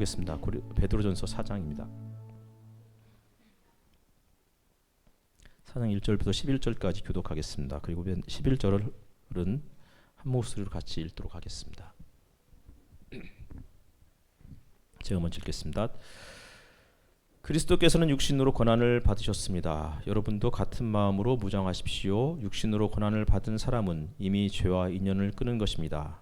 보겠습니다. 베드로전서 4장입니다. 4장 1절부터 11절까지 교독하겠습니다. 그리고 11절은 한 목소리로 같이 읽도록 하겠습니다. 제가 먼저 읽겠습니다. 그리스도께서는 육신으로 고난을 받으셨습니다. 여러분도 같은 마음으로 무장하십시오. 육신으로 고난을 받은 사람은 이미 죄와 인연을 끊은 것입니다.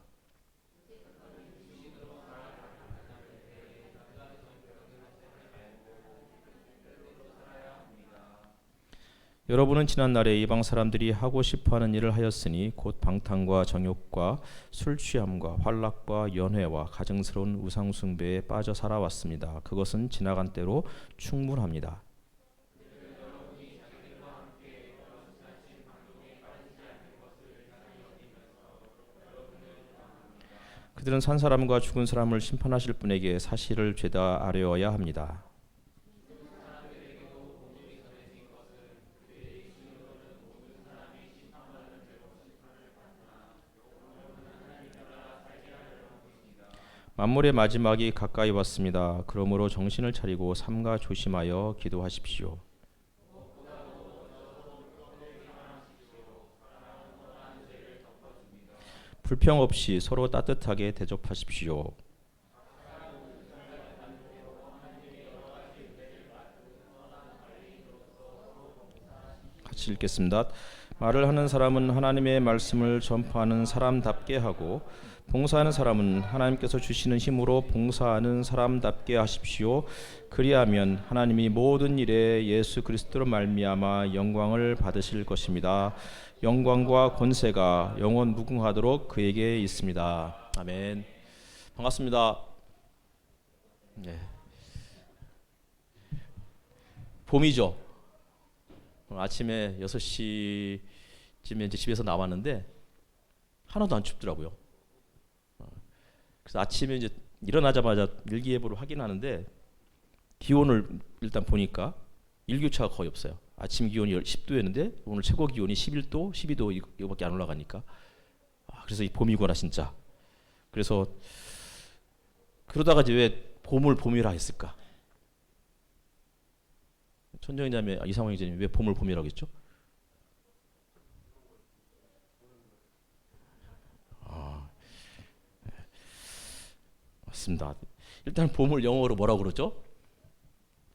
여러분은 지난날에 이방 사람들이 하고 싶어하는 일을 하였으니 곧 방탕과 정욕과 술 취함과 환락과 연회와 가증스러운 우상 숭배에 빠져 살아왔습니다. 그것은 지나간 때로 충분합니다. 그들은 산 사람과 죽은 사람을 심판하실 분에게 사실을 죄다 아뢰어야 합니다. 만물의 마지막이 가까이 왔습니다. 그러므로 정신을 차리고 삼가 조심하여 기도하십시오. 불평 없이 서로 따뜻하게 대접하십시오. 같이 읽겠습니다. 말을 하는 사람은 하나님의 말씀을 전파하는 사람답게 하고 봉사하는 사람은 하나님께서 주시는 힘으로 봉사하는 사람답게 하십시오. 그리하면 하나님이 모든 일에 예수 그리스도로 말미암아 영광을 받으실 것입니다. 영광과 권세가 영원 무궁하도록 그에게 있습니다. 아멘. 반갑습니다. 네. 봄이죠. 오늘 아침에 6시쯤에 이제 집에서 나왔는데 하나도 안 춥더라고요. 그래서 아침에 이제 일어나자마자 일기예보를 확인하는데 기온을 일단 보니까 일교차가 거의 없어요. 아침 기온이 10도였는데 오늘 최고 기온이 11도, 12도 이거밖에 안 올라가니까 그래서 이 봄이구나 진짜. 그래서 그러다가 이제 왜 봄을 봄이라 했을까? 천정희 자매, 이상호 형제님 왜 봄을 봄이라고 했죠? 맞습니다. 일단 봄을 영어로 뭐라고 그러죠?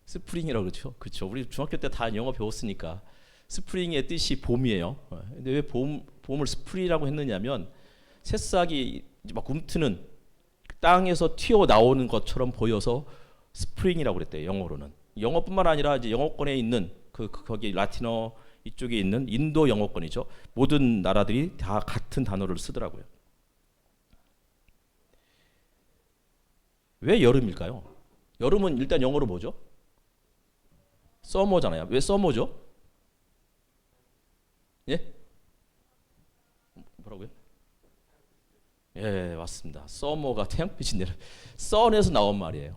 스프링이라고 그러죠. 그렇죠. 우리 중학교 때 다 영어 배웠으니까 스프링의 뜻이 봄이에요. 근데 왜 봄을 스프링이라고 했느냐면 새싹이 막 움트는 땅에서 튀어 나오는 것처럼 보여서 스프링이라고 그랬대요. 영어로는. 영어뿐만 아니라 이제 영어권에 있는 거기 라틴어 이쪽에 있는 인도 영어권이죠. 모든 나라들이 다 같은 단어를 쓰더라고요. 왜 여름일까요? 여름은 일단 영어로 뭐죠? 서머잖아요. 왜 서머죠? 예? 뭐라고요? 예, 맞습니다. 서머가 태양빛이 내려 선에서 나온 말이에요.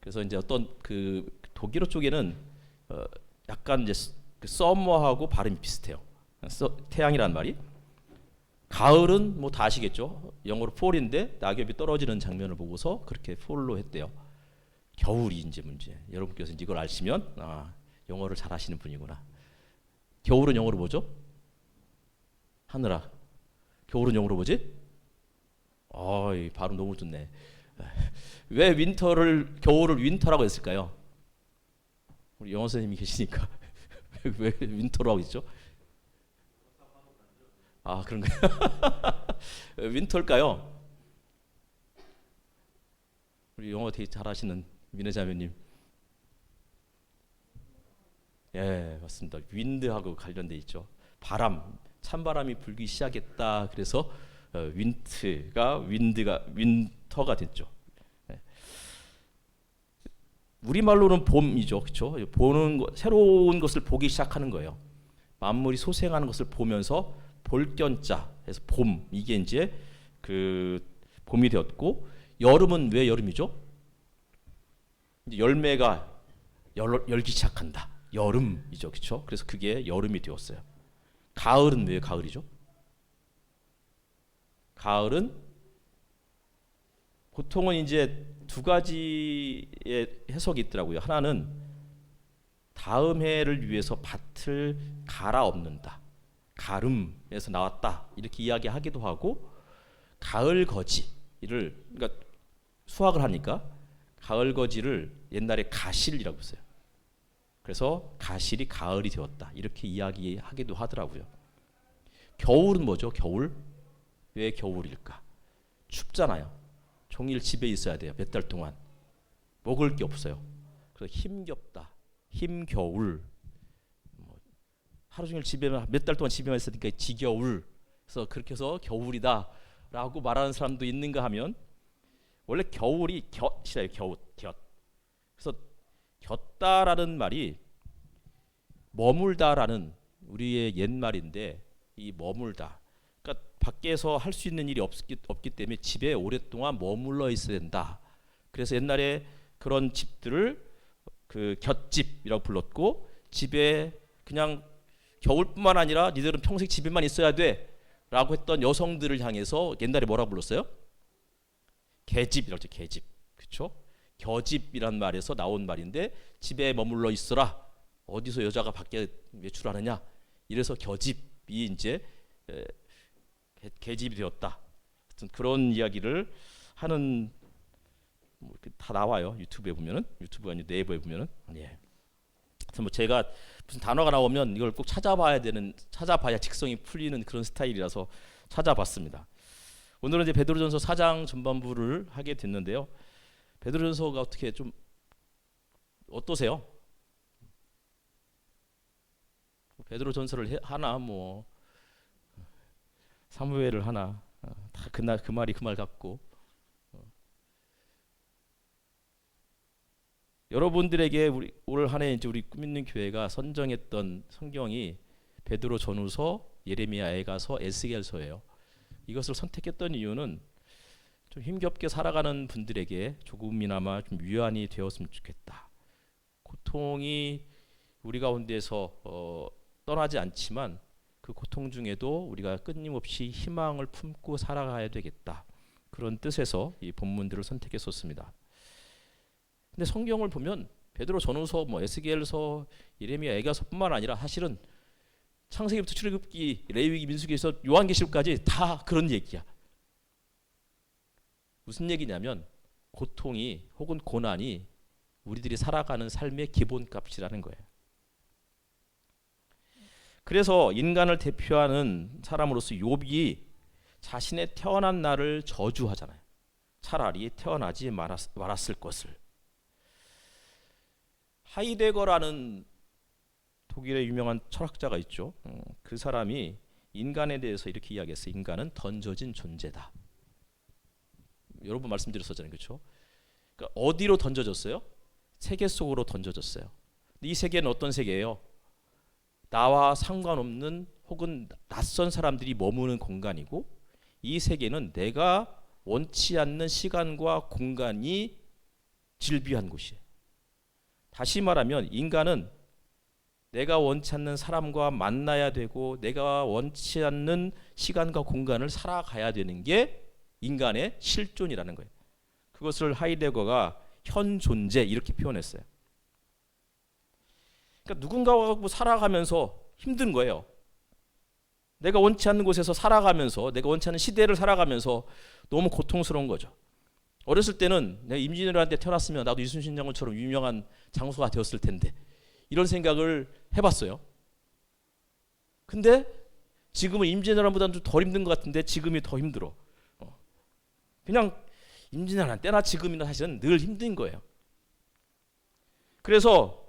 그래서 이제 어떤 그 독일어 쪽에는 약간 이제 그 서머하고 발음이 비슷해요. 태양이라는 말이. 가을은 뭐 다 아시겠죠? 영어로 fall인데 낙엽이 떨어지는 장면을 보고서 그렇게 fall로 했대요. 겨울이 이제 문제. 여러분께서 이걸 아시면 영어를 잘 하시는 분이구나. 겨울은 영어로 뭐죠? 하늘아. 겨울은 영어로 뭐지? 이 발음 너무 좋네. 왜 겨울을 윈터라고 했을까요? 우리 영어 선생님이 계시니까 왜 윈터라고 했죠? 그런가요? 윈터일까요? 우리 영어 되게 잘하시는 민혜 자매님. 예, 맞습니다. 윈드하고 관련돼 있죠. 바람, 찬바람이 불기 시작했다. 그래서 윈터가 됐죠. 예. 우리말로는 봄이죠, 그렇죠? 새로운 것을 보기 시작하는 거예요. 만물이 소생하는 것을 보면서 볼견자 해서 봄, 이게 이제 그 봄이 되었고, 여름은 왜 여름이죠? 이제 열매가 열기 시작한다. 여름이죠, 그렇죠? 그래서 그게 여름이 되었어요. 가을은 왜 가을이죠? 가을은 보통은 이제 두 가지의 해석이 있더라고요. 하나는 다음 해를 위해서 밭을 갈아엎는다, 가름에서 나왔다 이렇게 이야기하기도 하고, 가을 거지를, 그러니까 수확을 하니까 가을 거지를 옛날에 가실이라고 했어요. 그래서 가실이 가을이 되었다 이렇게 이야기하기도 하더라고요. 겨울은 뭐죠? 겨울? 왜 겨울일까? 춥잖아요. 종일 집에 있어야 돼요. 몇 달 동안 먹을 게 없어요. 그래서 힘겹다, 힘겨울. 하루 종일 집에 몇 달 동안 집에만 있으니까 지겨울. 그래서 그렇게 해서 겨울이다라고 말하는 사람도 있는가 하면, 원래 겨울이 곁이래요. 곁. 그래서 곁다라는 말이 머물다라는 우리의 옛말인데, 이 머물다, 그러니까 밖에서 할 수 있는 일이 없기 때문에 집에 오랫동안 머물러 있어야 된다. 그래서 옛날에 그런 집들을 그 곁집이라고 불렀고, 집에 그냥 겨울뿐만 아니라 니들은 평생 집에만 있어야 돼라고 했던 여성들을 향해서 옛날에 뭐라고 불렀어요? 계집이라고 했죠. 계집. 그렇죠? 겨집이란 말에서 나온 말인데, 집에 머물러 있어라. 어디서 여자가 밖에 외출하느냐. 이래서 겨집이 이제 계집이 되었다. 그런 이야기를 하는, 다 나와요. 유튜브에 보면은, 유튜브 아니 네이버에 보면은. 예. 뭐 제가 무슨 단어가 나오면 이걸 꼭 찾아봐야 직성이 풀리는 그런 스타일이라서 찾아봤습니다. 오늘은 이제 베드로전서 4장 전반부를 하게 됐는데요. 베드로전서가 어떻게 좀 어떠세요? 베드로전서를 하나, 뭐 사무엘을 하나, 다 그날 그 말이 그 말 같고, 여러분들에게 올 한 해 이제 우리 꿈 있는 교회가 선정했던 성경이 베드로 전후서, 예레미야, 애가서, 에스겔서예요. 이것을 선택했던 이유는 좀 힘겹게 살아가는 분들에게 조금이나마 좀 위안이 되었으면 좋겠다. 고통이 우리 가운데서 떠나지 않지만 그 고통 중에도 우리가 끊임없이 희망을 품고 살아가야 되겠다. 그런 뜻에서 이 본문들을 선택했었습니다. 근데 성경을 보면 베드로 전후서, 뭐 에스겔서, 예레미야, 애가서뿐만 아니라 사실은 창세기부터 출애굽기, 레위기, 민수기에서 요한계시록까지 다 그런 얘기야. 무슨 얘기냐면 고통이 혹은 고난이 우리들이 살아가는 삶의 기본값이라는 거예요. 그래서 인간을 대표하는 사람으로서 욥이 자신의 태어난 날을 저주하잖아요. 차라리 태어나지 말았을 것을. 하이데거라는 독일의 유명한 철학자가 있죠. 그 사람이 인간에 대해서 이렇게 이야기했어요. 인간은 던져진 존재다. 여러 번 말씀드렸었잖아요. 그렇죠? 그러니까 어디로 던져졌어요? 세계 속으로 던져졌어요. 이 세계는 어떤 세계예요? 나와 상관없는 혹은 낯선 사람들이 머무는 공간이고, 이 세계는 내가 원치 않는 시간과 공간이 질비한 곳이에요. 다시 말하면 인간은 내가 원치 않는 사람과 만나야 되고, 내가 원치 않는 시간과 공간을 살아가야 되는 게 인간의 실존이라는 거예요. 그것을 하이데거가 현존재 이렇게 표현했어요. 그러니까 누군가하고 살아가면서 힘든 거예요. 내가 원치 않는 곳에서 살아가면서, 내가 원치 않는 시대를 살아가면서 너무 고통스러운 거죠. 어렸을 때는 내가 임진왜란때 태어났으면 나도 이순신 장군처럼 유명한 장수가 되었을 텐데, 이런 생각을 해봤어요. 근데 지금은 임진왜란보다는 좀 덜 힘든 것 같은데 지금이 더 힘들어. 그냥 임진왜란 때나 지금이나 사실은 늘 힘든 거예요. 그래서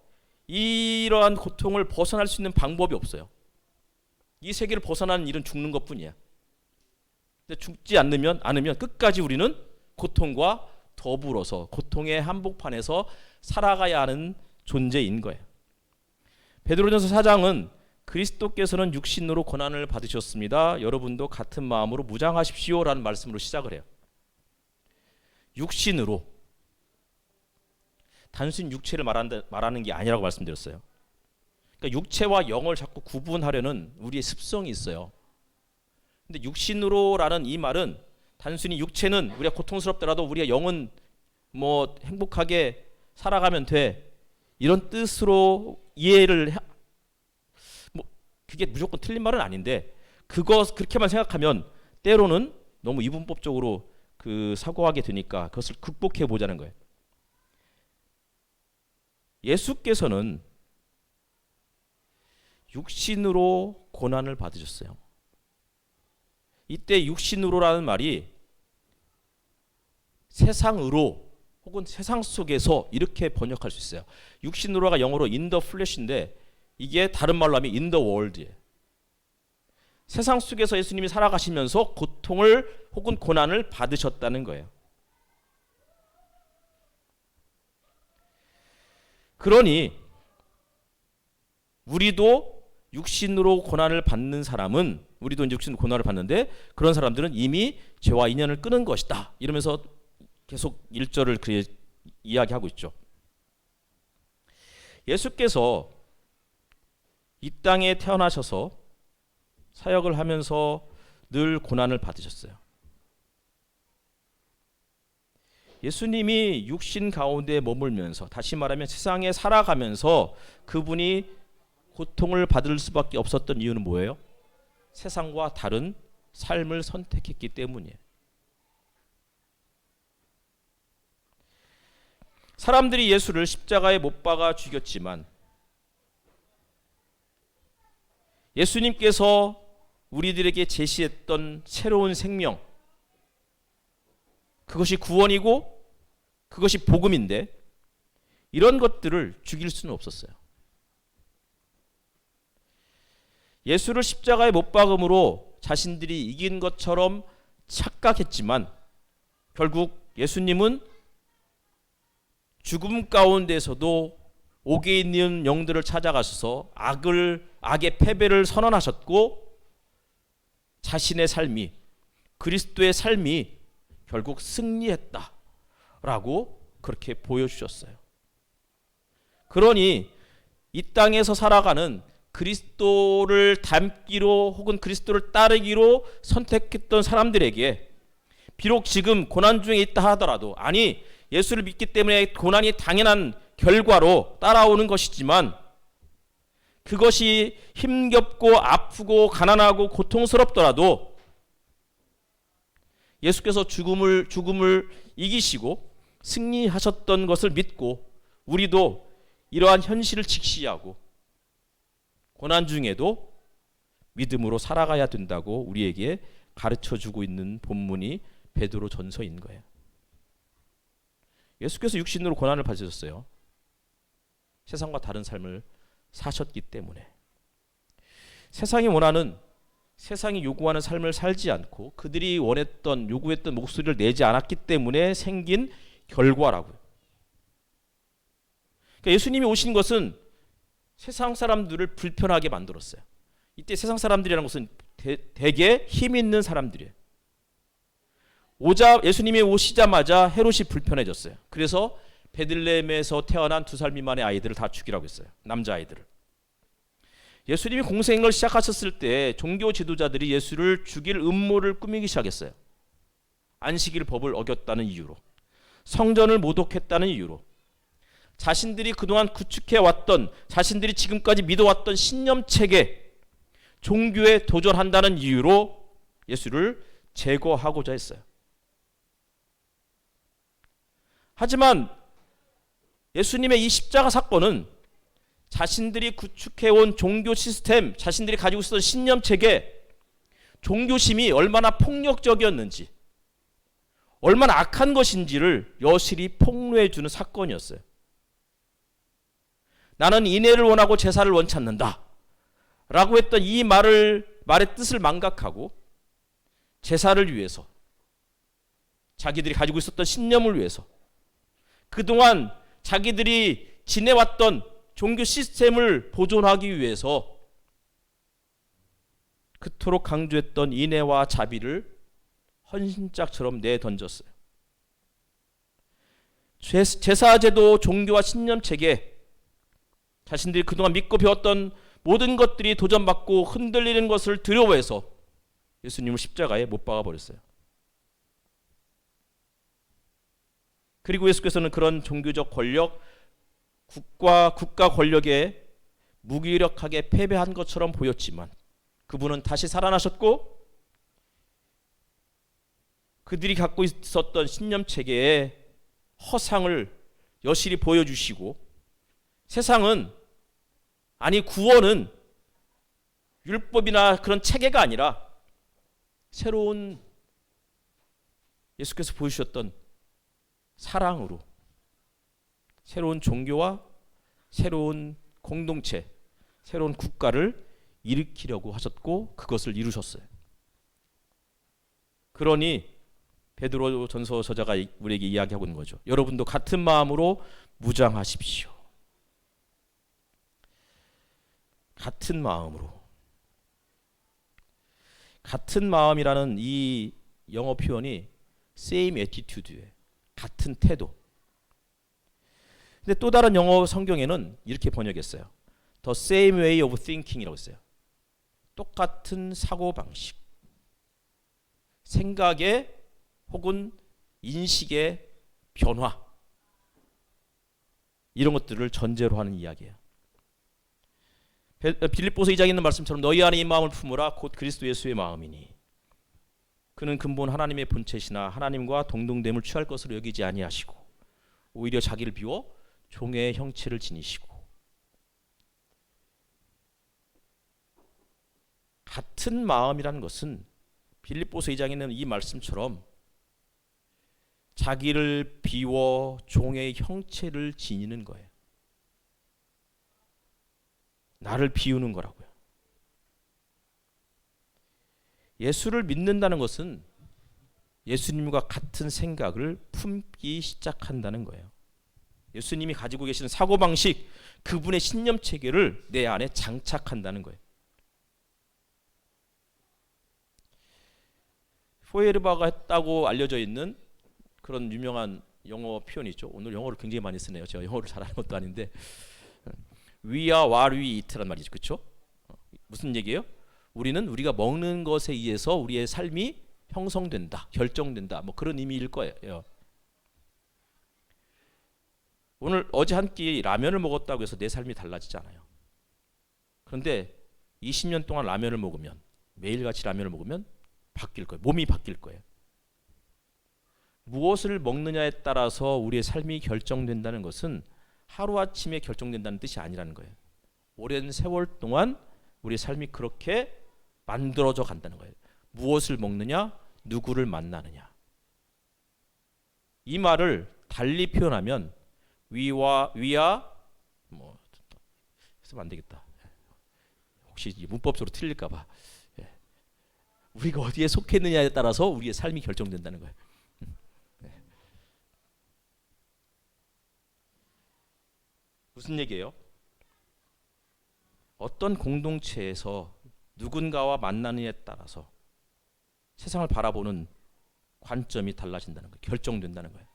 이러한 고통을 벗어날 수 있는 방법이 없어요. 이 세계를 벗어나는 일은 죽는 것뿐이야. 근데 죽지 않으면 끝까지 우리는 고통과 더불어서 고통의 한복판에서 살아가야 하는 존재인 거예요. 베드로전서 4장은 그리스도께서는 육신으로 고난을 받으셨습니다. 여러분도 같은 마음으로 무장하십시오라는 말씀으로 시작을 해요. 육신으로. 단순히 육체를 말하는 게 아니라고 말씀드렸어요. 그러니까 육체와 영을 자꾸 구분하려는 우리의 습성이 있어요. 근데 육신으로라는 이 말은 단순히 육체는 우리가 고통스럽더라도 우리가 영은 뭐 행복하게 살아가면 돼, 이런 뜻으로 이해를 뭐 그게 무조건 틀린 말은 아닌데, 그렇게만 생각하면 때로는 너무 이분법적으로 사고하게 되니까 그것을 극복해 보자는 거예요. 예수께서는 육신으로 고난을 받으셨어요. 이때 육신으로라는 말이 세상으로 혹은 세상 속에서 이렇게 번역할 수 있어요. 육신으로가 영어로 in the flesh인데 이게 다른 말로 하면 in the world예요. 세상 속에서 예수님이 살아가시면서 고통을 혹은 고난을 받으셨다는 거예요. 그러니 우리도 육신으로 고난을 받는 사람은, 우리도 이제 육신으로 고난을 받는데 그런 사람들은 이미 죄와 인연을 끊은 것이다, 이러면서 계속 1절을 이야기하고 있죠. 예수께서 이 땅에 태어나셔서 사역을 하면서 늘 고난을 받으셨어요. 예수님이 육신 가운데 머물면서, 다시 말하면 세상에 살아가면서 그분이 고통을 받을 수밖에 없었던 이유는 뭐예요? 세상과 다른 삶을 선택했기 때문이에요. 사람들이 예수를 십자가에 못 박아 죽였지만 예수님께서 우리들에게 제시했던 새로운 생명, 그것이 구원이고 그것이 복음인데 이런 것들을 죽일 수는 없었어요. 예수를 십자가에 못 박음으로 자신들이 이긴 것처럼 착각했지만 결국 예수님은 죽음 가운데서도 옥에 있는 영들을 찾아가셔서 악의 패배를 선언하셨고, 자신의 삶이, 그리스도의 삶이 결국 승리했다라고 그렇게 보여주셨어요. 그러니 이 땅에서 살아가는 그리스도를 닮기로 혹은 그리스도를 따르기로 선택했던 사람들에게 비록 지금 고난 중에 있다 하더라도, 아니 예수를 믿기 때문에 고난이 당연한 결과로 따라오는 것이지만 그것이 힘겹고 아프고 가난하고 고통스럽더라도 예수께서 죽음을 이기시고 승리하셨던 것을 믿고 우리도 이러한 현실을 직시하고 고난 중에도 믿음으로 살아가야 된다고 우리에게 가르쳐주고 있는 본문이 베드로 전서인 거예요. 예수께서 육신으로 고난을 받으셨어요. 세상과 다른 삶을 사셨기 때문에. 세상이 원하는, 세상이 요구하는 삶을 살지 않고 그들이 원했던, 요구했던 목소리를 내지 않았기 때문에 생긴 결과라고요. 그러니까 예수님이 오신 것은 세상 사람들을 불편하게 만들었어요. 이때 세상 사람들이라는 것은 대개 힘 있는 사람들이에요. 예수님이 오시자마자 헤롯이 불편해졌어요. 그래서 베들레헴에서 태어난 2살 미만의 아이들을 다 죽이라고 했어요. 남자아이들을. 예수님이 공생을 시작하셨을 때 종교 지도자들이 예수를 죽일 음모를 꾸미기 시작했어요. 안식일 법을 어겼다는 이유로, 성전을 모독했다는 이유로, 자신들이 그동안 구축해왔던, 자신들이 지금까지 믿어왔던 신념체계, 종교에 도전한다는 이유로 예수를 제거하고자 했어요. 하지만 예수님의 이 십자가 사건은 자신들이 구축해온 종교 시스템, 자신들이 가지고 있었던 신념체계, 종교심이 얼마나 폭력적이었는지, 얼마나 악한 것인지를 여실히 폭로해주는 사건이었어요. 나는 인애를 원하고 제사를 원치 않는다 라고 했던 이 말의 뜻을 망각하고 제사를 위해서, 자기들이 가지고 있었던 신념을 위해서, 그동안 자기들이 지내왔던 종교 시스템을 보존하기 위해서 그토록 강조했던 인애와 자비를 헌신짝처럼 내던졌어요. 제사제도, 종교와 신념체계, 자신들이 그동안 믿고 배웠던 모든 것들이 도전받고 흔들리는 것을 두려워해서 예수님을 십자가에 못 박아버렸어요. 그리고 예수께서는 그런 종교적 권력, 국가 권력에 무기력하게 패배한 것처럼 보였지만 그분은 다시 살아나셨고 그들이 갖고 있었던 신념 체계의 허상을 여실히 보여주시고 세상은 아니 구원은 율법이나 그런 체계가 아니라 새로운 예수께서 보여주셨던 사랑으로 새로운 종교와 새로운 공동체, 새로운 국가를 일으키려고 하셨고 그것을 이루셨어요. 그러니 베드로 전서 저자가 우리에게 이야기하고 있는 거죠. 여러분도 같은 마음으로 무장하십시오. 같은 마음으로. 같은 마음이라는 이 영어 표현이 same attitude예요. 같은 태도. 근데 또 다른 영어 성경에는 이렇게 번역했어요. The same way of thinking이라고 했어요. 똑같은 사고 방식. 생각의 혹은 인식의 변화. 이런 것들을 전제로 하는 이야기예요. 빌립보서 2장에 있는 말씀처럼 너희 안에 이 마음을 품으라 곧 그리스도 예수의 마음이니 그는 근본 하나님의 본체시나 하나님과 동등됨을 취할 것으로 여기지 아니하시고 오히려 자기를 비워 종의 형체를 지니시고 같은 마음이라는 것은 빌립보서 2장에 있는 이 말씀처럼 자기를 비워 종의 형체를 지니는 거예요. 나를 비우는 거라고요. 예수를 믿는다는 것은 예수님과 같은 생각을 품기 시작한다는 거예요. 예수님이 가지고 계시는 사고방식, 그분의 신념 체계를 내 안에 장착한다는 거예요. 포에르바가 했다고 알려져 있는 그런 유명한 영어 표현이 있죠. 오늘 영어를 굉장히 많이 쓰네요. 제가 영어를 잘하는 것도 아닌데 We are what we eat란 말이죠. 그렇죠? 무슨 얘기예요? 우리는 우리가 먹는 것에 의해서 우리의 삶이 형성된다, 결정된다. 뭐 그런 의미일 거예요. 오늘 어제 한 끼 라면을 먹었다고 해서 내 삶이 달라지지 않아요. 그런데 20년 동안 라면을 먹으면 매일같이 라면을 먹으면 바뀔 거예요. 몸이 바뀔 거예요. 무엇을 먹느냐에 따라서 우리의 삶이 결정된다는 것은 하루아침에 결정된다는 뜻이 아니라는 거예요. 오랜 세월 동안 우리의 삶이 그렇게 만들어져 간다는 거예요. 무엇을 먹느냐, 누구를 만나느냐. 이 말을 달리 표현하면 위와 뭐 쓰면 안 되겠다. 혹시 문법적으로 틀릴까 봐. 우리가 어디에 속해 있느냐에 따라서 우리의 삶이 결정된다는 거예요. 무슨 얘기예요? 어떤 공동체에서 누군가와 만나느냐에 따라서 세상을 바라보는 관점이 달라진다는 거예요. 결정된다는 거예요.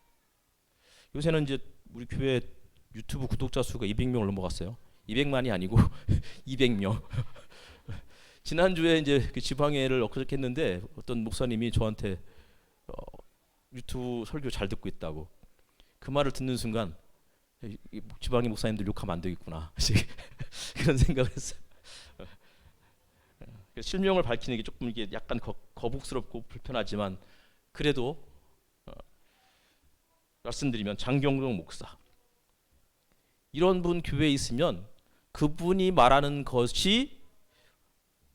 요새는 이제 우리 교회 유튜브 구독자 수가 200명을 넘어갔어요. 200만이 아니고 200명. 지난주에 이제 그 지방회를 엊그저께 했는데 어떤 목사님이 저한테 유튜브 설교 잘 듣고 있다고. 그 말을 듣는 순간 지방의 목사님들 욕하면 안 되겠구나. 그런 생각을 했어요. 실명을 밝히는 게 조금 이게 약간 거북스럽고 불편하지만 그래도 말씀드리면 장경동 목사 이런 분 교회에 있으면 그분이 말하는 것이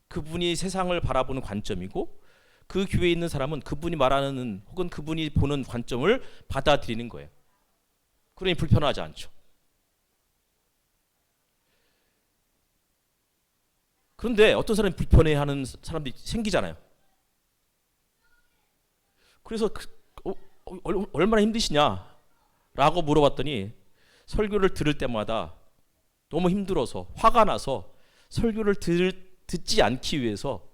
그분이 세상을 바라보는 관점이고 그 교회에 있는 사람은 그분이 말하는 혹은 그분이 보는 관점을 받아들이는 거예요. 그러니 불편하지 않죠. 그런데 어떤 사람이 불편해하는 사람들이 생기잖아요. 그래서 얼마나 힘드시냐라고 물어봤더니 설교를 들을 때마다 너무 힘들어서 화가 나서 설교를 듣지 않기 위해서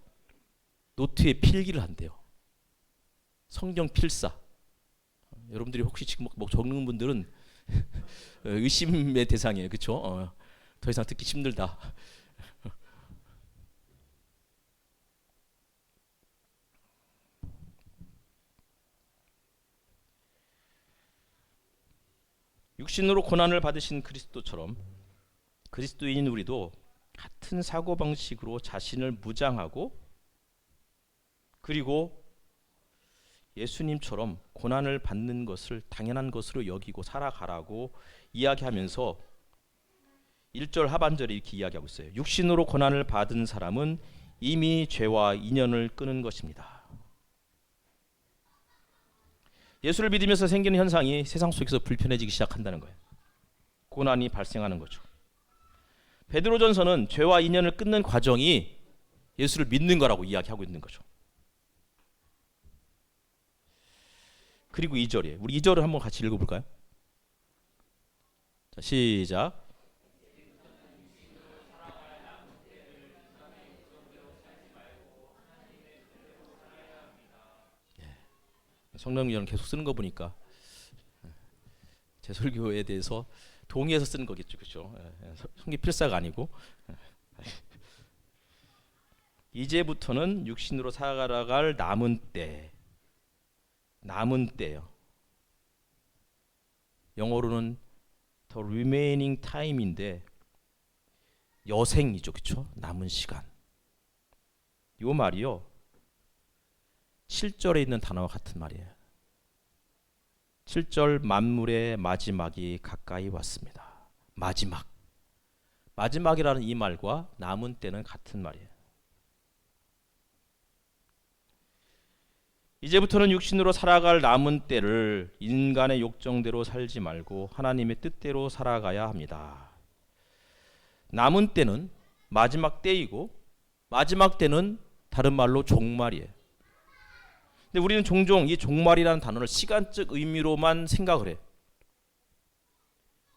노트에 필기를 한대요. 성경 필사. 여러분들이 혹시 지금 뭐 적는 분들은 의심의 대상이에요. 그렇죠? 더 이상 듣기 힘들다. 육신으로 고난을 받으신 그리스도처럼 그리스도인인 우리도 같은 사고방식으로 자신을 무장하고, 그리고 예수님처럼 고난을 받는 것을 당연한 것으로 여기고 살아가라고 이야기하면서 1절 하반절에 이렇게 이야기하고 있어요. 육신으로 고난을 받은 사람은 이미 죄와 인연을 끊은 것입니다. 예수를 믿으면서 생기는 현상이 세상 속에서 불편해지기 시작한다는 거예요. 고난이 발생하는 거죠. 베드로전서는 죄와 인연을 끊는 과정이 예수를 믿는 거라고 이야기하고 있는 거죠. 그리고 2절이에요. 우리 2절을 한번 같이 읽어볼까요? 자, 시작. 성령님은 계속 쓰는 거 보니까 제 설교에 대해서 동의해서 쓰는 거겠죠, 그렇죠? 성기 필사가 아니고. 이제부터는 육신으로 살아갈 남은 때요. 영어로는 the remaining time인데 여생이죠, 그렇죠? 남은 시간. 이 말이요, 7절에 있는 단어와 같은 말이에요. 7절 만물의 마지막이 가까이 왔습니다. 마지막이라는 이 말과 남은 때는 같은 말이에요. 이제부터는 육신으로 살아갈 남은 때를 인간의 욕정대로 살지 말고 하나님의 뜻대로 살아가야 합니다. 남은 때는 마지막 때이고, 마지막 때는 다른 말로 종말이에요. 근데 우리는 종종 이 종말이라는 단어를 시간적 의미로만 생각을 해요.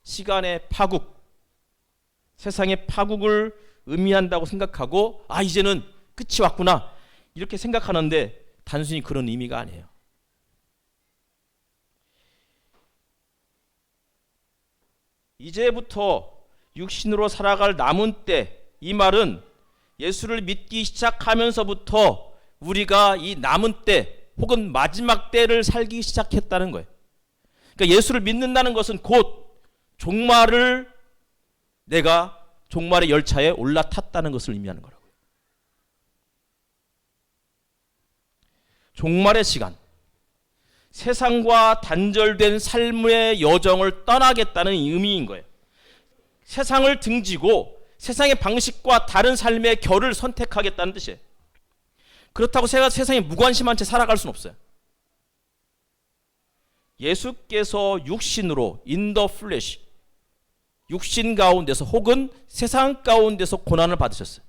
시간의 파국, 세상의 파국을 의미한다고 생각하고, 이제는 끝이 왔구나 이렇게 생각하는데 단순히 그런 의미가 아니에요. 이제부터 육신으로 살아갈 남은 때, 이 말은 예수를 믿기 시작하면서부터 우리가 이 남은 때 혹은 마지막 때를 살기 시작했다는 거예요. 그러니까 예수를 믿는다는 것은 곧 내가 종말의 열차에 올라탔다는 것을 의미하는 거라고요. 종말의 시간, 세상과 단절된 삶의 여정을 떠나겠다는 의미인 거예요. 세상을 등지고 세상의 방식과 다른 삶의 결을 선택하겠다는 뜻이에요. 그렇다고 세상에 무관심한 채 살아갈 수는 없어요. 예수께서 육신으로 in the flesh, 육신 가운데서 혹은 세상 가운데서 고난을 받으셨어요.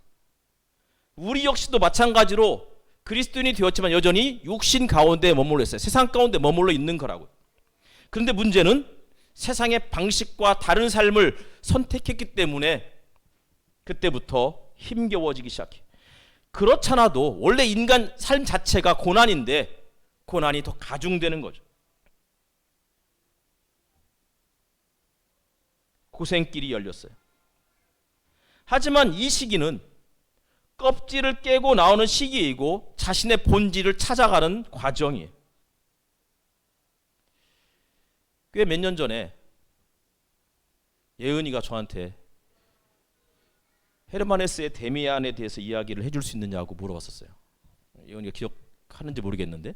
우리 역시도 마찬가지로 그리스도인이 되었지만 여전히 육신 가운데 머물러 있어요. 세상 가운데 머물러 있는 거라고요. 그런데 문제는 세상의 방식과 다른 삶을 선택했기 때문에 그때부터 힘겨워지기 시작해요. 그렇잖아도 원래 인간 삶 자체가 고난인데 고난이 더 가중되는 거죠. 고생길이 열렸어요. 하지만 이 시기는 껍질을 깨고 나오는 시기이고 자신의 본질을 찾아가는 과정이에요. 꽤 몇 년 전에 예은이가 저한테 헤르만 헤세의 데미안에 대해서 이야기를 해줄 수 있느냐고 물어봤었어요. 예은이가 기억하는지 모르겠는데,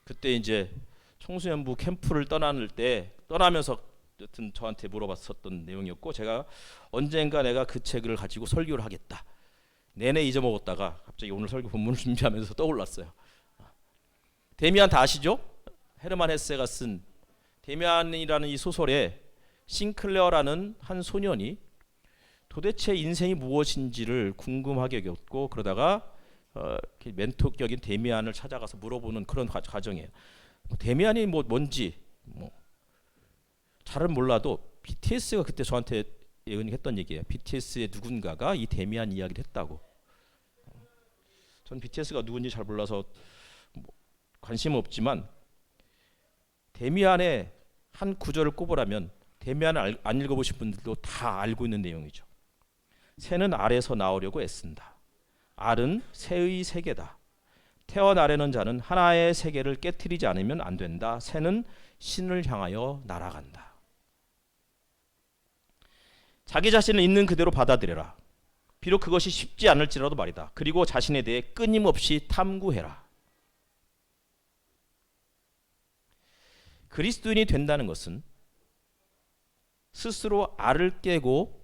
그때 이제 청소년부 캠프를 떠나면서 여튼 저한테 물어봤었던 내용이었고, 제가 언젠가 내가 그 책을 가지고 설교를 하겠다 내내 잊어먹었다가 갑자기 오늘 설교 본문을 준비하면서 떠올랐어요. 데미안 다 아시죠? 헤르만 헤세가 쓴 데미안이라는 이 소설에 싱클레어라는 한 소년이 도대체 인생이 무엇인지를 궁금하게 여겼고, 그러다가 멘토격인 데미안을 찾아가서 물어보는 그런 과정이에요. 데미안이 뭔지 잘은 몰라도 BTS가 그때 저한테 예은이 했던 얘기예요. BTS의 누군가가 이 데미안 이야기를 했다고. 전 BTS가 누군지 잘 몰라서 관심은 없지만 데미안의 한 구절을 꼽으라면, 데미안을 안 읽어보신 분들도 다 알고 있는 내용이죠. 새는 알에서 나오려고 애쓴다. 알은 새의 세계다. 태어나려는 자는 하나의 세계를 깨트리지 않으면 안 된다. 새는 신을 향하여 날아간다. 자기 자신을 있는 그대로 받아들여라. 비록 그것이 쉽지 않을지라도 말이다. 그리고 자신에 대해 끊임없이 탐구해라. 그리스도인이 된다는 것은 스스로 알을 깨고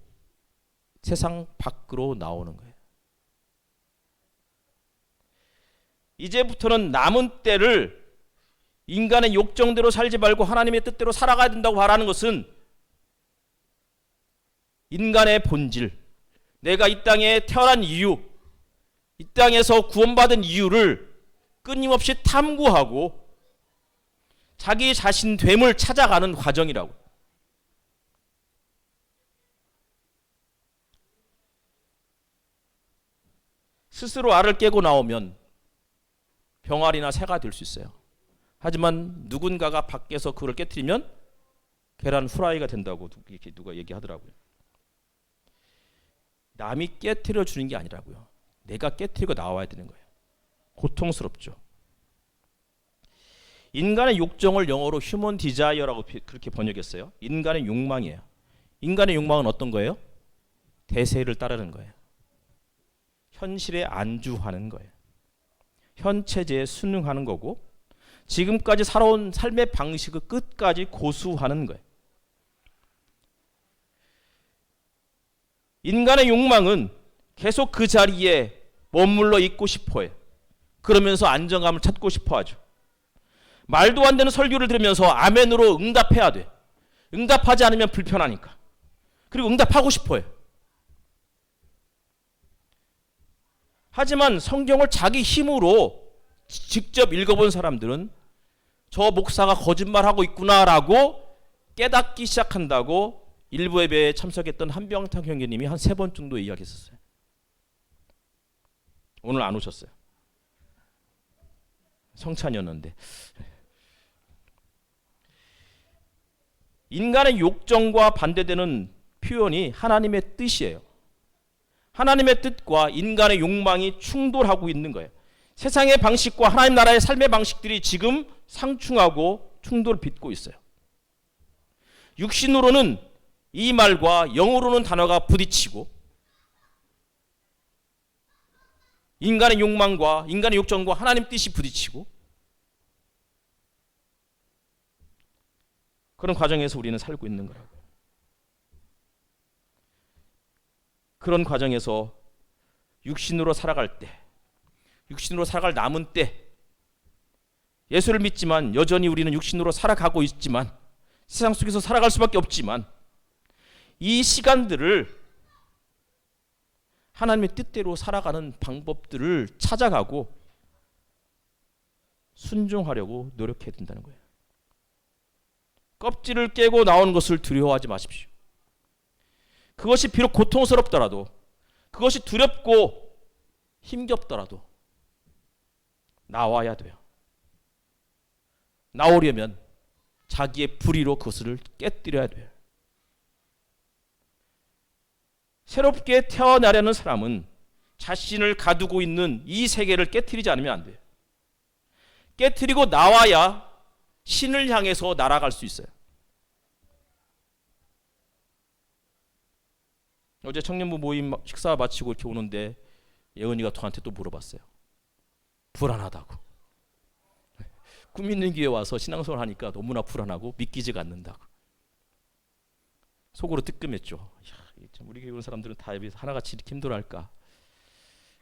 세상 밖으로 나오는 거예요. 이제부터는 남은 때를 인간의 욕정대로 살지 말고 하나님의 뜻대로 살아가야 된다고 말하는 것은 인간의 본질, 내가 이 땅에 태어난 이유, 이 땅에서 구원받은 이유를 끊임없이 탐구하고 자기 자신 됨을 찾아가는 과정이라고. 스스로 알을 깨고 나오면 병아리나 새가 될 수 있어요. 하지만 누군가가 밖에서 그걸 깨트리면 계란 후라이가 된다고 누가 얘기하더라고요. 남이 깨트려 주는 게 아니라고요. 내가 깨트리고 나와야 되는 거예요. 고통스럽죠. 인간의 욕정을 영어로 휴먼 디자이어라고 그렇게 번역했어요. 인간의 욕망이에요. 인간의 욕망은 어떤 거예요? 대세를 따르는 거예요. 현실에 안주하는 거예요. 현 체제에 순응하는 거고 지금까지 살아온 삶의 방식을 끝까지 고수하는 거예요. 인간의 욕망은 계속 그 자리에 머물러 있고 싶어해요. 그러면서 안정감을 찾고 싶어하죠. 말도 안 되는 설교를 들으면서 아멘으로 응답해야 돼. 응답하지 않으면 불편하니까. 그리고 응답하고 싶어요. 하지만 성경을 자기 힘으로 직접 읽어본 사람들은 저 목사가 거짓말하고 있구나라고 깨닫기 시작한다고 일부 예배에 참석했던 한병탁 형제님이 한 3번 정도 이야기했었어요. 오늘 안 오셨어요. 성찬이었는데. 인간의 욕정과 반대되는 표현이 하나님의 뜻이에요. 하나님의 뜻과 인간의 욕망이 충돌하고 있는 거예요. 세상의 방식과 하나님 나라의 삶의 방식들이 지금 상충하고 충돌을 빚고 있어요. 육신으로는 이 말과 영으로는 단어가 부딪히고 인간의 욕망과 인간의 욕정과 하나님 뜻이 부딪히고 그런 과정에서 우리는 살고 있는 거라고요. 그런 과정에서 육신으로 살아갈 때, 육신으로 살아갈 남은 때 예수를 믿지만 여전히 우리는 육신으로 살아가고 있지만 세상 속에서 살아갈 수밖에 없지만 이 시간들을 하나님의 뜻대로 살아가는 방법들을 찾아가고 순종하려고 노력해야 된다는 거예요. 껍질을 깨고 나오는 것을 두려워하지 마십시오. 그것이 비록 고통스럽더라도 그것이 두렵고 힘겹더라도 나와야 돼요. 나오려면 자기의 불의로 그것을 깨뜨려야 돼요. 새롭게 태어나려는 사람은 자신을 가두고 있는 이 세계를 깨트리지 않으면 안 돼요. 깨트리고 나와야 신을 향해서 날아갈 수 있어요. 어제 청년부 모임 식사 마치고 이렇게 오는데 예은이가 저한테 또 물어봤어요. 불안하다고. 꿈 있는 교회 와서 신앙생활 하니까 너무나 불안하고 믿기지가 않는다고. 속으로 뜨끔했죠. 야, 우리 교회 온 사람들은 다 하나같이 이렇게 힘들어할까.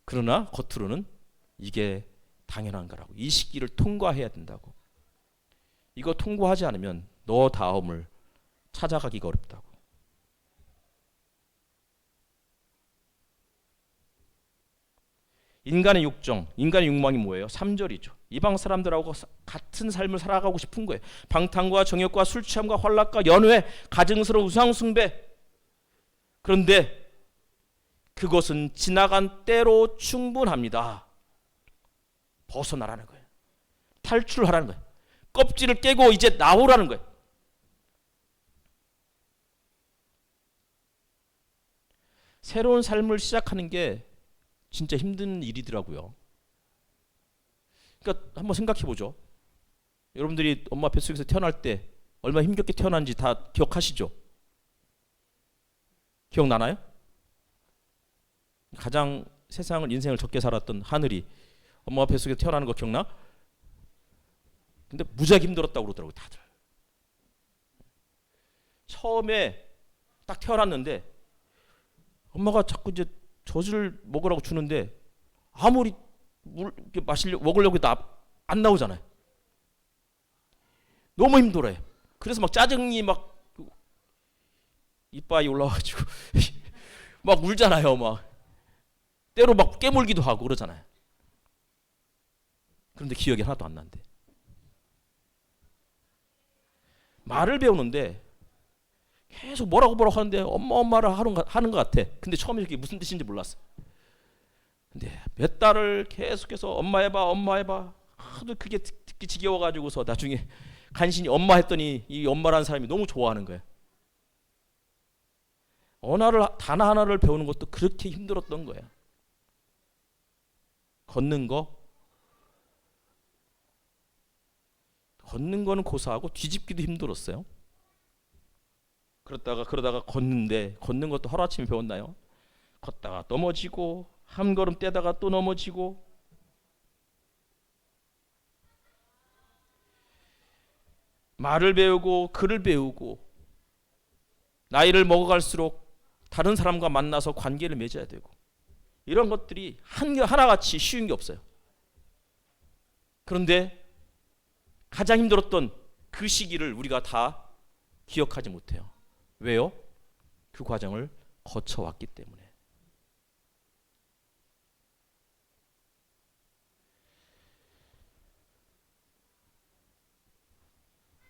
그러나 겉으로는 이게 당연한 거라고. 이 시기를 통과해야 된다고. 이거 통과하지 않으면 너 다음을 찾아가기가 어렵다고. 인간의 욕정, 인간의 욕망이 뭐예요? 3절이죠. 이방 사람들하고 같은 삶을 살아가고 싶은 거예요. 방탕과 정욕과 술 취함과 환락과 연회, 가증스러운 우상 숭배. 그런데 그것은 지나간 때로 충분합니다. 벗어나라는 거예요. 탈출하라는 거예요. 껍질을 깨고 이제 나오라는 거예요. 새로운 삶을 시작하는 게 진짜 힘든 일이더라고요. 그러니까 한번 생각해 보죠. 여러분들이 엄마 뱃속에서 태어날 때 얼마나 힘겹게 태어난지 다 기억하시죠? 기억나나요? 가장 세상을 인생을 적게 살았던 하늘이 엄마 뱃속에 태어나는 거 기억나? 근데 무지하게 힘들었다고 그러더라고요, 다들. 처음에 딱 태어났는데 엄마가 자꾸 이제 젖을 먹으라고 주는데 아무리 물 먹으려고 해도 안 나오잖아요. 너무 힘들어요. 그래서 막 짜증이 막 이빨이 올라와가지고 막 울잖아요. 막 때로 막 깨물기도 하고 그러잖아요. 그런데 기억이 하나도 안 난대. 말을 배우는데 계속 뭐라고 하는데 엄마를 하는 것 같아. 근데 처음에 이게 무슨 뜻인지 몰랐어. 근데 몇 달을 계속해서 엄마 해봐 하도 그게 듣기 지겨워가지고서 나중에 간신히 엄마 했더니 이 엄마라는 사람이 너무 좋아하는 거야. 언어를 단어 하나를 배우는 것도 그렇게 힘들었던 거야. 걷는 거는 고사하고 뒤집기도 힘들었어요. 그러다가 걷는 것도 하루아침에 배웠나요? 걷다가 넘어지고 한 걸음 떼다가 또 넘어지고 말을 배우고 글을 배우고 나이를 먹어갈수록 다른 사람과 만나서 관계를 맺어야 되고 이런 것들이 하나같이 쉬운 게 없어요. 그런데 가장 힘들었던 그 시기를 우리가 다 기억하지 못해요. 왜요? 그 과정을 거쳐왔기 때문에.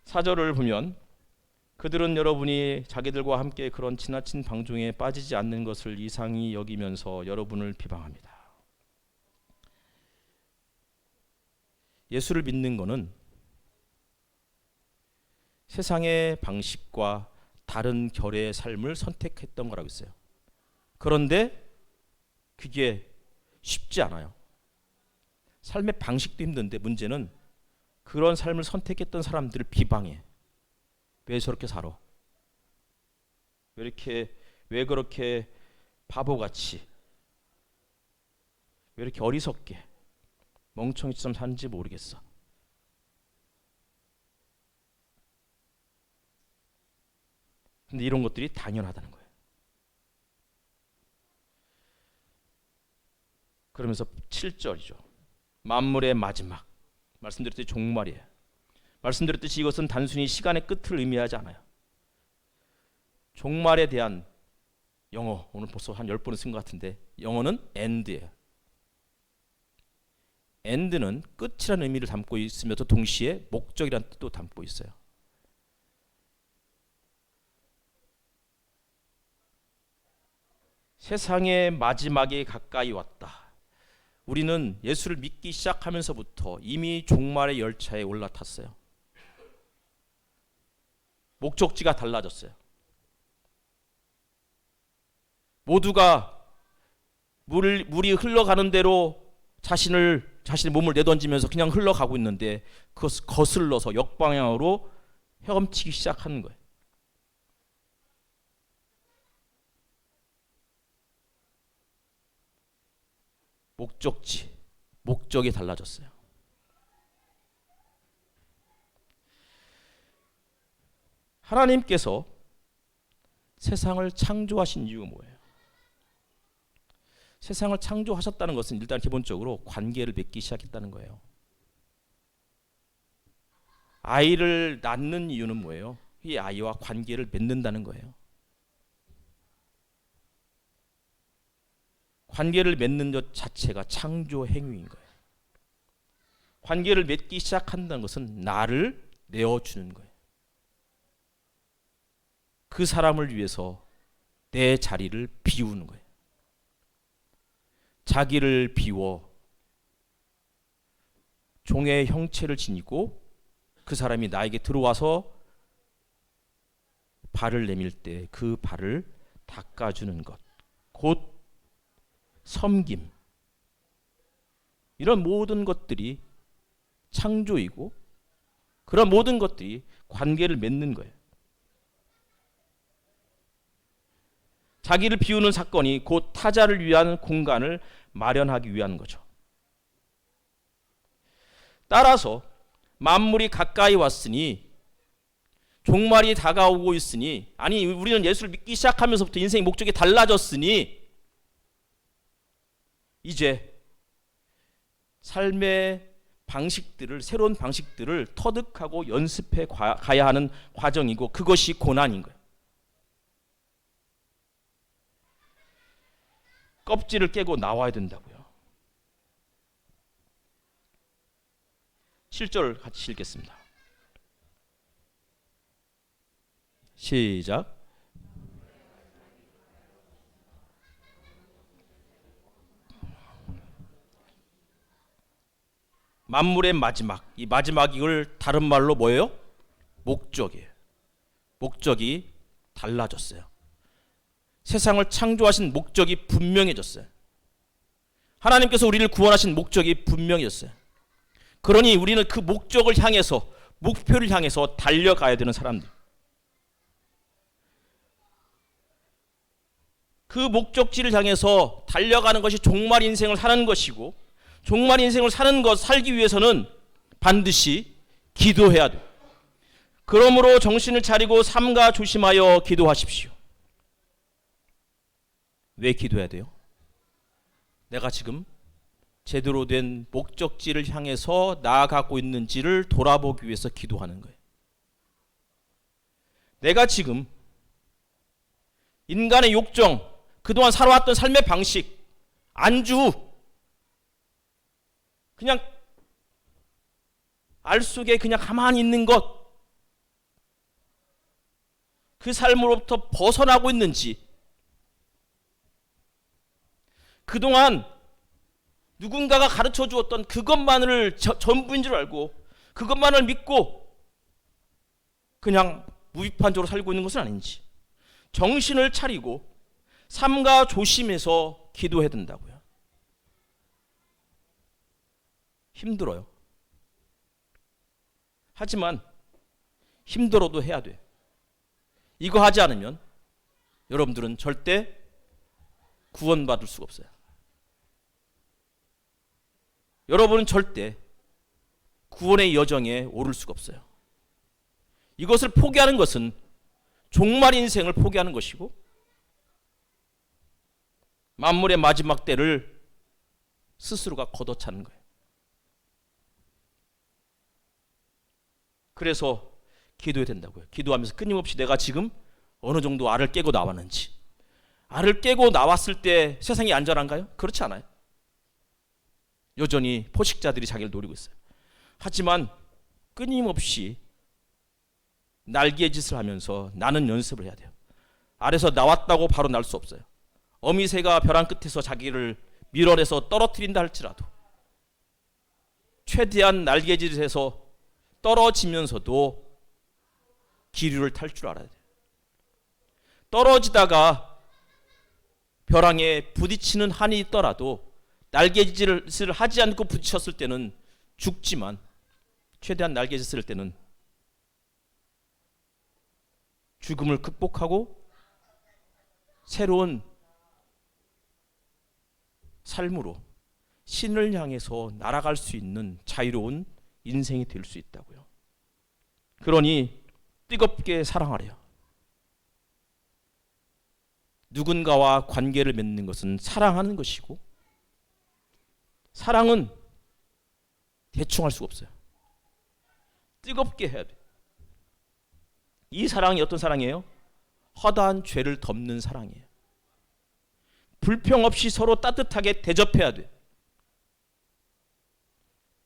사절을 보면 그들은 여러분이 자기들과 함께 그런 지나친 방종에 빠지지 않는 것을 이상히 여기면서 여러분을 비방합니다. 예수를 믿는 것은 세상의 방식과 다른 결의 삶을 선택했던 거라고 했어요. 그런데 그게 쉽지 않아요. 삶의 방식도 힘든데 문제는 그런 삶을 선택했던 사람들을 비방해. 왜 저렇게 살아? 왜 그렇게 바보같이, 왜 이렇게 어리석게 멍청이처럼 사는지 모르겠어. 근데 이런 것들이 당연하다는 거예요. 그러면서 7절이죠. 만물의 마지막. 말씀드렸듯이 종말이에요. 말씀드렸듯이 이것은 단순히 시간의 끝을 의미하지 않아요. 종말에 대한 영어, 오늘 벌써 한 10번은 쓴 것 같은데 영어는 end예요. end는 끝이라는 의미를 담고 있으면서 동시에 목적이라는 뜻도 담고 있어요. 세상의 마지막에 가까이 왔다. 우리는 예수를 믿기 시작하면서부터 이미 종말의 열차에 올라탔어요. 목적지가 달라졌어요. 모두가 물이 흘러가는 대로 자신의 몸을 내던지면서 그냥 흘러가고 있는데 그것을 거슬러서 역방향으로 헤엄치기 시작하는 거예요. 목적이 달라졌어요. 하나님께서 세상을 창조하신 이유가 뭐예요? 세상을 창조하셨다는 것은 일단 기본적으로 관계를 맺기 시작했다는 거예요. 아이를 낳는 이유는 뭐예요? 이 아이와 관계를 맺는다는 거예요. 관계를 맺는 것 자체가 창조 행위인 거예요. 관계를 맺기 시작한다는 것은 나를 내어주는 거예요. 그 사람을 위해서 내 자리를 비우는 거예요. 자기를 비워 종의 형체를 지니고 그 사람이 나에게 들어와서 발을 내밀 때 그 발을 닦아주는 것, 곧 섬김. 이런 모든 것들이 창조이고 그런 모든 것들이 관계를 맺는 거예요. 자기를 비우는 사건이 곧 타자를 위한 공간을 마련하기 위한 거죠. 따라서 만물이 가까이 왔으니, 종말이 다가오고 있으니, 아니 우리는 예수를 믿기 시작하면서부터 인생의 목적이 달라졌으니 이제 삶의 방식들을, 새로운 방식들을 터득하고 연습해 가야 하는 과정이고, 그것이 고난인 거예요. 껍질을 깨고 나와야 된다고요. 7절 같이 읽겠습니다. 시작. 만물의 마지막, 이 마지막 이걸 다른 말로 뭐예요? 목적이에요. 목적이 달라졌어요. 세상을 창조하신 목적이 분명해졌어요. 하나님께서 우리를 구원하신 목적이 분명해졌어요. 그러니 우리는 그 목적을 향해서, 목표를 향해서 달려가야 되는 사람들. 그 목적지를 향해서 달려가는 것이 종말 인생을 사는 것이고, 종말 인생을 사는 것, 살기 위해서는 반드시 기도해야 돼요. 그러므로 정신을 차리고 삼가 조심하여 기도하십시오. 왜 기도해야 돼요? 내가 지금 제대로 된 목적지를 향해서 나아가고 있는지를 돌아보기 위해서 기도하는 거예요. 내가 지금 인간의 욕정, 그동안 살아왔던 삶의 방식, 안주, 그냥 알 속에 그냥 가만히 있는 것, 그 삶으로부터 벗어나고 있는지, 그동안 누군가가 가르쳐 주었던 그것만을 전부인 줄 알고 그것만을 믿고 그냥 무비판적으로 살고 있는 것은 아닌지, 정신을 차리고 삼가 조심해서 기도해야 된다고요. 힘들어요. 하지만 힘들어도 해야 돼. 이거 하지 않으면 여러분들은 절대 구원받을 수가 없어요. 여러분은 절대 구원의 여정에 오를 수가 없어요. 이것을 포기하는 것은 종말 인생을 포기하는 것이고, 만물의 마지막 때를 스스로가 걷어차는 거예요. 그래서 기도해야 된다고요. 기도하면서 끊임없이 내가 지금 어느 정도 알을 깨고 나왔는지, 알을 깨고 나왔을 때 세상이 안전한가요? 그렇지 않아요. 여전히 포식자들이 자기를 노리고 있어요. 하지만 끊임없이 날개짓을 하면서 나는 연습을 해야 돼요. 알에서 나왔다고 바로 날 수 없어요. 어미새가 벼랑 끝에서 자기를 밀어내서 떨어뜨린다 할지라도 최대한 날개짓을 해서 떨어지면서도 기류를 탈 줄 알아야 돼요. 떨어지다가 벼랑에 부딪히는 한이 있더라도 날개짓을 하지 않고 부딪혔을 때는 죽지만, 최대한 날개짓을 할 때는 죽음을 극복하고 새로운 삶으로 신을 향해서 날아갈 수 있는 자유로운 인생이 될 수 있다고요. 그러니 뜨겁게 사랑하래요. 누군가와 관계를 맺는 것은 사랑하는 것이고, 사랑은 대충 할 수가 없어요. 뜨겁게 해야 돼. 이 사랑이 어떤 사랑이에요? 허다한 죄를 덮는 사랑이에요. 불평 없이 서로 따뜻하게 대접해야 돼.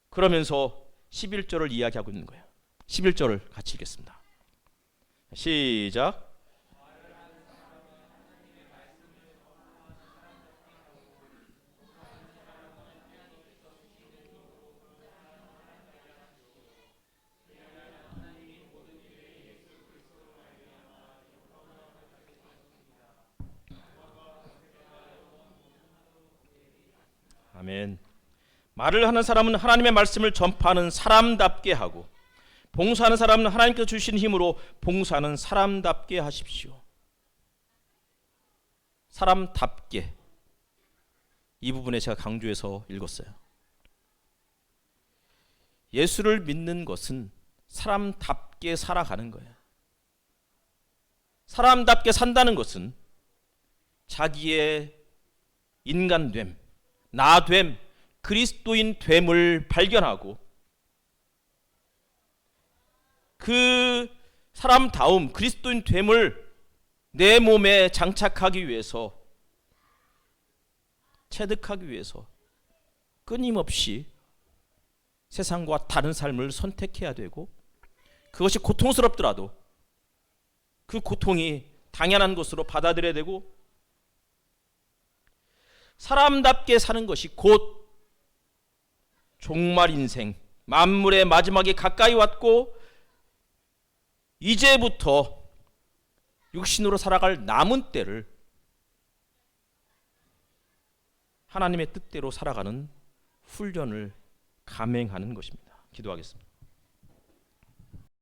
그러면서 11절을 이야기하고 있는 거예요. 11절을 같이 읽겠습니다. 시작. 아멘. 말을 하는 사람은 하나님의 말씀을 전파하는 사람답게 하고, 봉사하는 사람은 하나님께서 주신 힘으로 봉사하는 사람답게 하십시오. 사람답게. 이 부분에 제가 강조해서 읽었어요. 예수를 믿는 것은 사람답게 살아가는 거예요. 사람답게 산다는 것은 자기의 인간됨, 나됨, 그리스도인 됨을 발견하고 그 사람다움, 그리스도인 됨을 내 몸에 장착하기 위해서, 체득하기 위해서 끊임없이 세상과 다른 삶을 선택해야 되고, 그것이 고통스럽더라도 그 고통이 당연한 것으로 받아들여야 되고, 사람답게 사는 것이 곧 종말 인생, 만물의 마지막이 가까이 왔고 이제부터 육신으로 살아갈 남은 때를 하나님의 뜻대로 살아가는 훈련을 감행하는 것입니다. 기도하겠습니다.